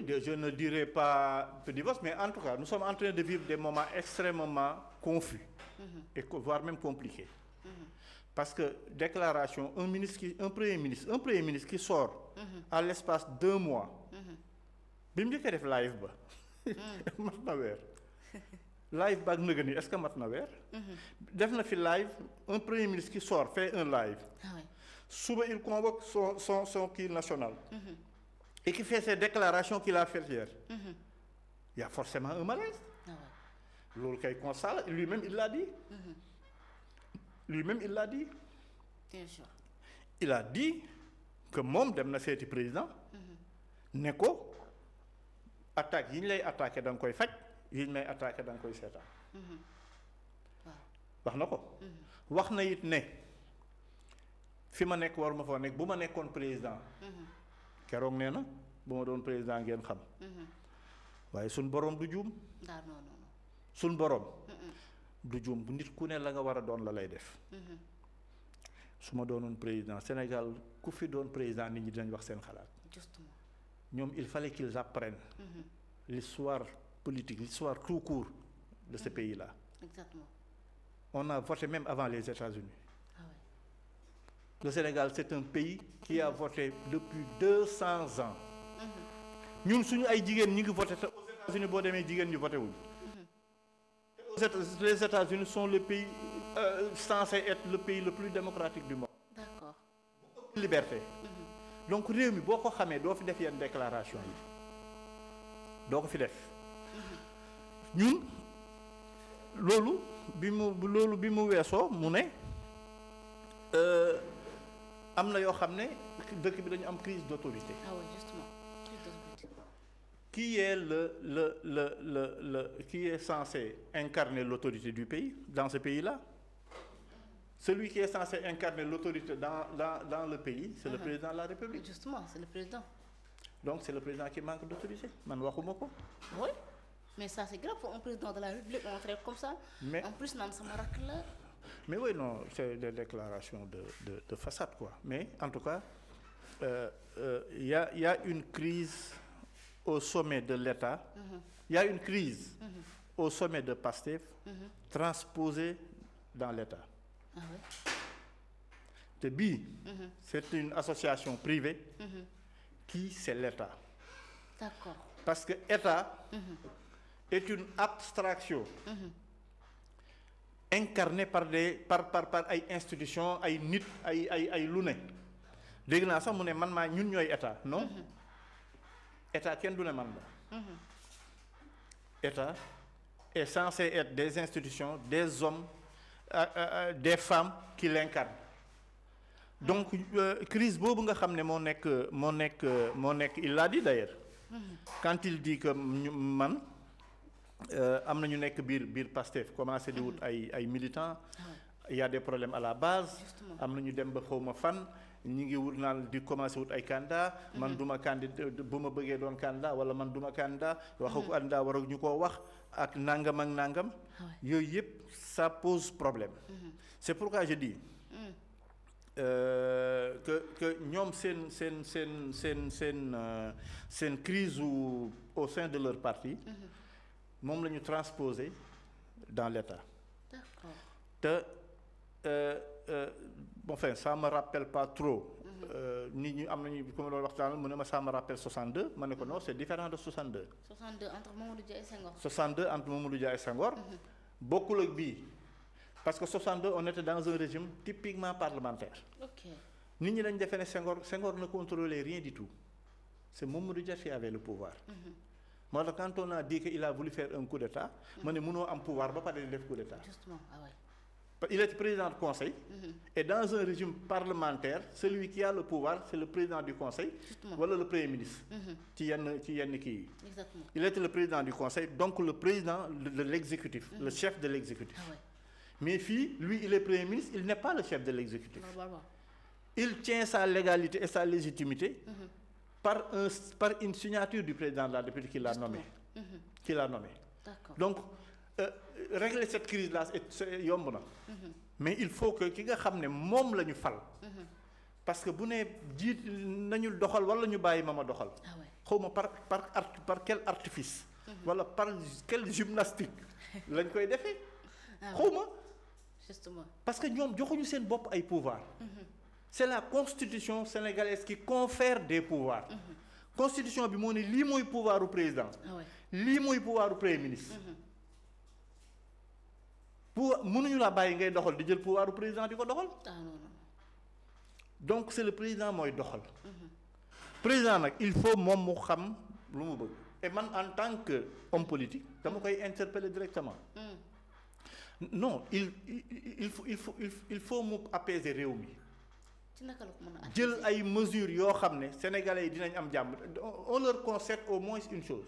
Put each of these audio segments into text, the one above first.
oui, je ne dirais pas de divorce, mais en tout cas, nous sommes en train de vivre des moments extrêmement confus, et voire même compliqués. Parce que déclaration, un premier ministre qui sort à l'espace 2 mois, bi mu njëkkee def live ba mat na weer live baag nëgë ni est-ce que mat na weer def na fi live un premier ministre qui sort fait un live suba il convoque son kii national et qui fait ces déclarations qu'il a faites hier il y a forcément un malaise loolu kay constat lui-même il l'a dit bien sûr il a dit que moom dem na seeti président ne ko attaque yi ñu lay attaqué da nga koy faj yi ñu lay attaqué da nga koy seetaan wax na ko wax na it ne fi ma nekk waruma fa nekk bu ma nekkoon président keroog nee na bu ma doon président ngeen xam waaye suñ boroom du juum suñ boroom du juum bu nit ku ne la nga war a doon la lay def su ma doonoon président Sénégal ku fi doon président nit ñi dinañ wax seen xalaat ñoom il fallait qu'ils apprennent l'histoire politique, l'histoire tout court de ce pays-là. Exactement. On a voté même avant les États-Unis. Ah ouais. Le Sénégal, c'est un pays qui a voté depuis 200 ans. Ñun suñu ay jigéen ñu ngi voté te aux États-Unis boo demee jigéen ñu voté wuñ. Les États-Unis sont le pays censé être le pays le plus démocratique du monde. D'accord. Liberté. Donc réew mi boo ko xamee doo fi def yenn déclaration yi doo ko fi def ñun loolu bi mu weesoo mu ne am na yoo xam ne dëkk bi dañu am crise d'autorité. Ah oui, justement, crise d'autorité. Qui est qui est censé incarner l'autorité du pays dans ce pays-là? Celui qui est censé incarner l'autorité dans le pays, c'est le président de la République. Justement, c'est le président. Donc c'est le président qui manque d'autorité. Man waxuma ko. Oui, mais ça c'est grave pour un président de la République, on traite comme ça. Mais en plus, naan sama rakk la. Mais oui, non, c'est des déclarations de façade, quoi. Mais en tout cas, il y a une crise au sommet de l'État. Il y a une crise au sommet de PASTEF transposée dans l'État. Ah oui. Te bii c'est une association privée qui c'est l'État. D'accord. Parce que État est une abstraction incarnée par ay institutions ay nit ay lu ne dégg naa sax mu ne man maa ñun ñooy État non État kenn du ne man la État est censé être des institutions des hommes des femmes qui l'incarnent. Donc crise boobu nga xam ne moo nekk il l'a dit d'ailleurs quand il dit que man am na ñu nekk biir Pastef commencé di wut ay militants il y a des problèmes à la base am na ñu dem ba xawma fan ñi ngi wut naan di commencé wut ay candidat man duma candidat bu ma bëggee doon candidat wala man duma candidat waxu ko candidat war ñu koo wax ak nangam ak nangam yooyu yëpp ça pose problème c'est pourquoi je dis que ñoom seen crise au sein de leur parti moom la ñu transposer dans l'État. D'accord. te enfin ça me rappelle pas trop nit ñi am nañu comme loolu waxtaan mu ne ma ça me rappelle 62 ma ne ko non c'est différent de 62. 62 entre Mamadou Dia et Senghor. 62 entre Mamadou Dia et Senghor. bokkul ak bii parce que 62 on était dans un régime typiquement parlementaire. Ok. nit ñi dañ defee ne Senghor ne contrôlait rien du tout c'est Mamadou Dia qui avait le pouvoir. moo tax quand on a dit qu'il a voulu faire un coup d'état ma ne mënoo am pouvoir ba pare di def coup d'état. Justement, ah ouais. Il est président du conseil et dans un régime parlementaire celui qui a le pouvoir c'est le président du conseil wala le premier ministre ci yenn kii yi. Exactement. Il était le président du conseil donc le président de l'exécutif le chef de l'exécutif. Ah ouais. Mais fii lui il est premier ministre il n'est pas le chef de l'exécutif. Normalement. Il tient sa légalité et sa légitimité par une signature du président de la République qui l'a nommé. Qui l'a nommé. D'accord. Donc régler cette crise là yomb na mais il faut que ki nga xam ne moom la ñu fal parce que bu nee jiit nañu doxal wala ñu bàyyi ma doxal. ah ouais. xaw ma par quel artifice. wala par quelle gymnastique lañ koy defee. xaw ma. justement parce que ñoom joxuñu seen bopp ay pouvoir. c'est la constitution sénégalaise qui confère des pouvoirs. constitution bi moo ne lii mooy pouvoiru président. ah ouais. lii mooy pouvoiru premier ministre. pour mënuñu laa bàyyi ngay doxal di jël pouvoiru président di ko doxal. ah non non. donc c'est le président mooy doxal. président nag il faut moom mu xam lu mu bëgg. et man en tant que homme politique dama koy interpeller directement. non il faut mu apaiser réew mi. ci naka la ko mën a jël ay mesures yoo xam ne sénégalais yi dinañ am jàmm on leur concède au moins une chose.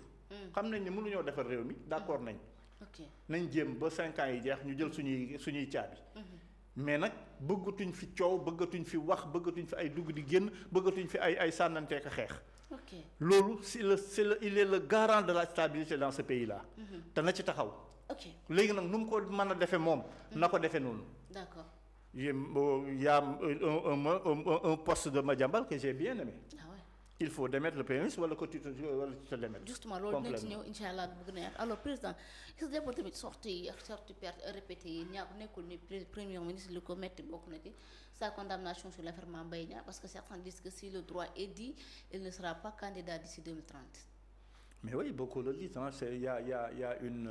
xam nañ ne mënuñoo defar réew mi d'accord nañ. ok nañ jéem ba 5 ans yi jeex ñu jël suñuy caabi. mais nag bëggatuñ fi coow bëggatuñ fi wax bëggatuñ fi ay dugg di génn bëggatuñ fi ay sànnanteek a xeex. ok loolu il est le garant de la stabilité dans ce pays là. te na ci taxaw. ok léegi nag nu mu ko mën a defee moom. na ko defee noonu. d'accord. y a un poste de Madiambal que j'ai bien aimé. ah ouais. il faut démettre le premier ministre wala que tu te démettre. justement loolu dinañ ci ñëw incha allah bëgg na yaatu alors président gis nga tamit sorti perte répété yi nekkul ni premier ministre li ko metti bokk na ci sa condamnation sur l'affaire Mame Mbaye Niang parce que certains disent que si le droit est dit il ne sera pas candidat d'ici 2030. mais oui beaucoup le disent hein, c'est il y a une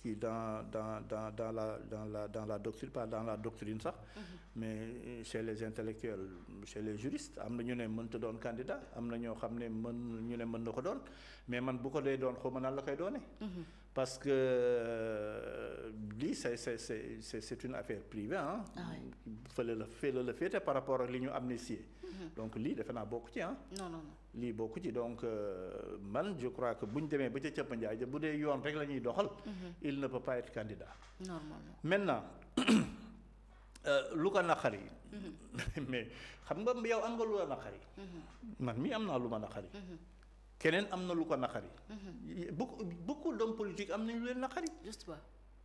qui dans la doctrine pas dans la doctrine sax. mais chez les intellectuels chez les juristes am na ñu ne mënta doon candidat am na ñoo xam ne ñu ne mën na ko doon mais man bu ko dee doon xaw ma nan la koy doone. parce que lii c'est une affaire privée ah. fële la féete par rapport ak li ñu amnistié. donc lii defe naa bokk ci ah. non. lii bokku ci donc man je crois que bu ñu demee ba ca cëppanjaay bu dee yoon rek la ñuy doxal. il ne peut pas être candidat. normalement maintenant lu ko naqari. mais xam nga yow am nga lu la naqari. man mii am naa lu ma naqari. keneen am na lu ko naqari. beaucoup d'hommes politiques am nañu lu leen naqari. juste pas.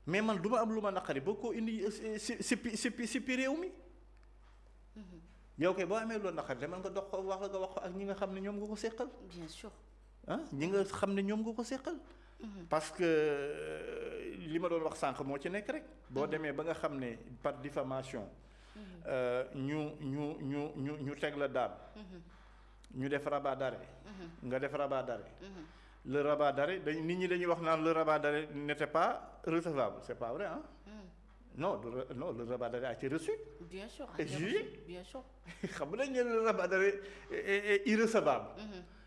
mais man du ma am lu ma naqari boo ko indi si réew mi. yow kay boo amee loolu naqari demal nga dox ko wax ko ak ñi nga xam ne ñoom nga ko seqal. bien sûr. ñi nga xam ne ñoom nga ko seqal. parce que li ma doon wax sànq moo ci nekk rek. boo demee ba nga xam ne par diffamation ñu teg la daan. ñu def rabat d'arrêt. nga def rabat d'arrêt. le rabat d'arrêt nit ñi dañuy wax naan le rabat d'arrêt n'était pas recevable c'est pas vrai hein. Non, le rabat d'arrêt a été reçu. Bien sûr. Et jugé. Bien sûr. xam nga dañ ne le rabat d'arrêt est irrecevable.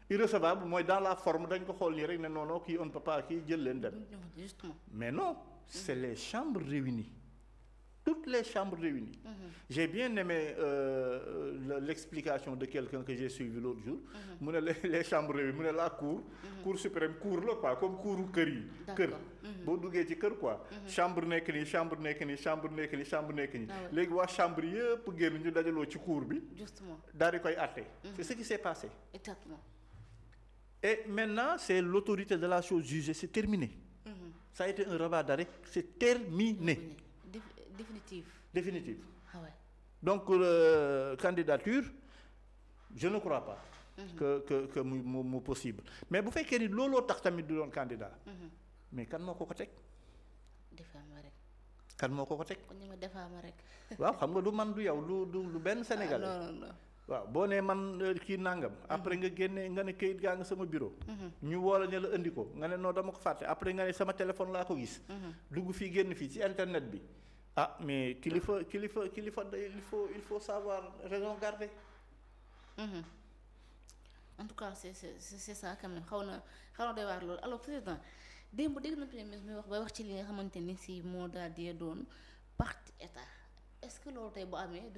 Irrecevable mooy dans la forme dañ ko xool nii rek ne non kii on ne peut pas kii jël leen dem. Justement. Mais non, c'est les chambres réunies. Toutes les chambres réunies. J'ai bien aimé l'explication de quelqu'un que j'ai suivi l'autre jour. mu ne les chambres réunies mu ne la cour. Cour suprême cour la quoi comme couru kër yi. kër boo duggee ci kër quoi. chambre nekk nii chambre nekk nii chambre nekk nii chambre nekk nii. léegi waa chambre yëpp génn ñu dajaloo ci cour bi. justement daal di koy àtte. C'est ce qui s'est passé. Exactement. Et maintenant c'est l'autorité de la chose jugée c'est terminé. Ça a été un rabat d'arrêt c'est terminé. Définitive. Ah ouais. Donc candidature je ne crois pas. que mu possible mais bu fekkee ni looloo tax tamit du doon candidat. mais kan moo ko teg. defaama rek. kan moo ko teg. kon ñu ma defaama rek. waaw xam nga du man du yow du benn Sénégalais. non. waaw boo nee man kii nangam. après nga génne nga ne kayit gaa nga sama bureau. ñu woola ne la indi ko nga ne non dama ko fàtte après nga ne sama téléphone laa ko gis. dugg fii génn fii ci internet bi. ah mais kilifa il faut savoir raison garder. En tout cas c'est ça quand même xaw na doy waar loolu alors président démb dégg na premier ministre mi wax ci li nga xamante ni si moo daal di doon parti état est-ce que loolu tey bu amee